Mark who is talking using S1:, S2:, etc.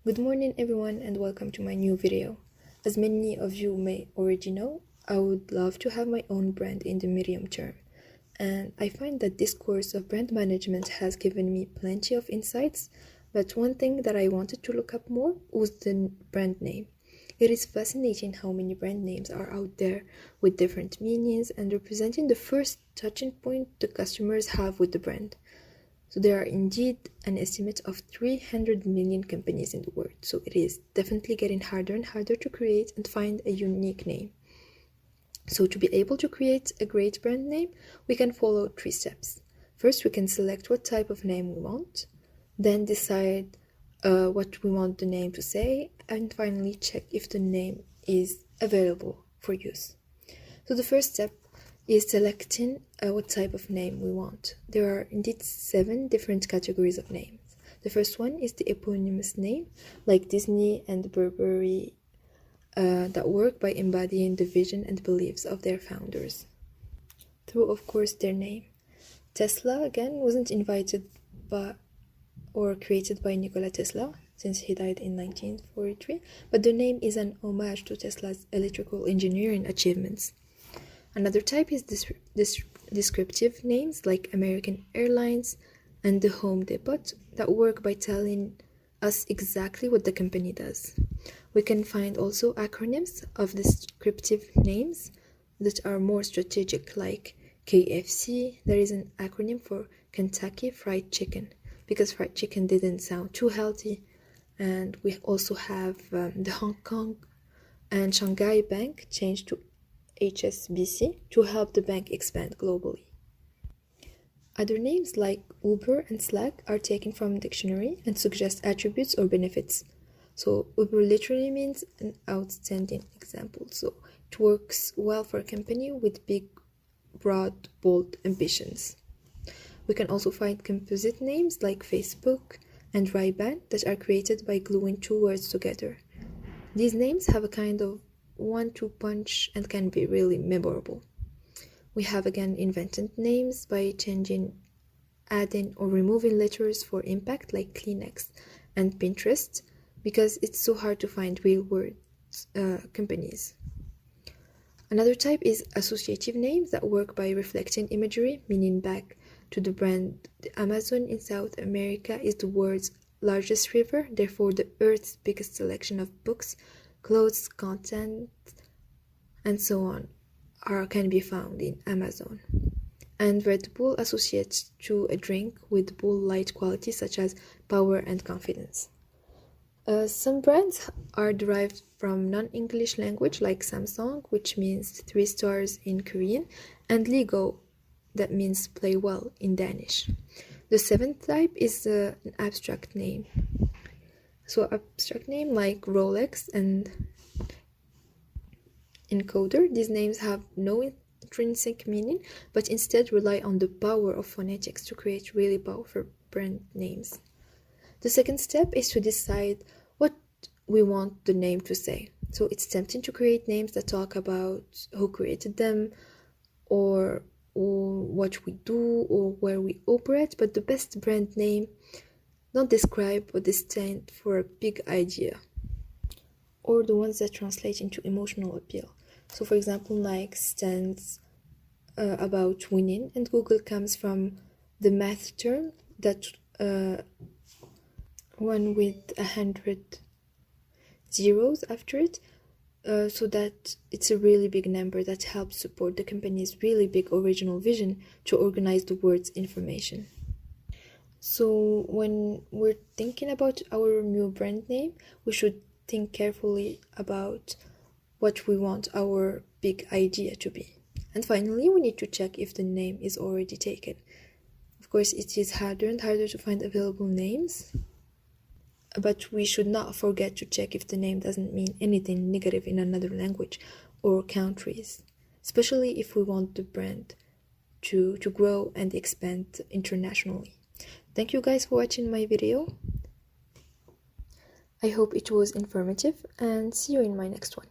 S1: Good morning everyone and welcome to my new video. As many of you may already know, I would love to have my own brand in the medium term. And I find that this course of brand management has given me plenty of insights, but one thing that I wanted to look up more was the brand name. It is fascinating how many brand names are out there with different meanings and representing the first touching point the customers have with the brand. So there are indeed an estimate of 300 million companies in the world, so it is definitely getting harder and harder to create and find a unique name. So to be able to create a great brand name, we can follow 3 steps. First, we can select what type of name we want, then decide what we want the name to say, and finally check if the name is available for use. So the first step is selecting what type of name we want. There are indeed 7 different categories of names. The first one is the eponymous name, like Disney and Burberry, that work by embodying the vision and beliefs of their founders through, of course, their name. Tesla, again, wasn't invited by or created by Nikola Tesla, since he died in 1943, but the name is an homage to Tesla's electrical engineering achievements. Another type is descriptive names like American Airlines and the Home Depot that work by telling us exactly what the company does. We can find also acronyms of descriptive names that are more strategic, like KFC. There is an acronym for Kentucky Fried Chicken because fried chicken didn't sound too healthy. And we also have the Hong Kong and Shanghai Bank changed to HSBC to help the bank expand globally. Other names like Uber and Slack are taken from a dictionary and suggest attributes or benefits. So Uber literally means an outstanding example. So it works well for a company with big, broad, bold ambitions. We can also find composite names like Facebook and Ray-Ban that are created by gluing 2 words together. These names have a kind of 1-2 punch and can be really memorable. We have again invented names by changing, adding or removing letters for impact like Kleenex and Pinterest because it's so hard to find real world companies. Another type is associative names that work by reflecting imagery, meaning back to the brand. The Amazon in South America is the world's largest river, therefore the Earth's biggest selection of books, clothes, content, and so on can be found in Amazon. And Red Bull associates to a drink with Bull Light qualities such as power and confidence. Some brands are derived from non-English language like Samsung, which means 3 stars in Korean, and Lego, that means play well in Danish. The 7th type is an abstract name. So abstract name like Rolex and Encoder, these names have no intrinsic meaning, but instead rely on the power of phonetics to create really powerful brand names. The second step is to decide what we want the name to say. So it's tempting to create names that talk about who created them or what we do or where we operate, but the best brand name don't describe or they stand for a big idea, or the ones that translate into emotional appeal. So for example, Nike stands about winning, and Google comes from the math term that one with 100 zeros after it, so that it's a really big number that helps support the company's really big original vision to organize the world's information. So when we're thinking about our new brand name, we should think carefully about what we want our big idea to be. And finally, we need to check if the name is already taken. Of course, it is harder and harder to find available names, but we should not forget to check if the name doesn't mean anything negative in another language or countries, especially if we want the brand to grow and expand internationally. Thank you guys for watching my video. I hope it was informative and see you in my next one.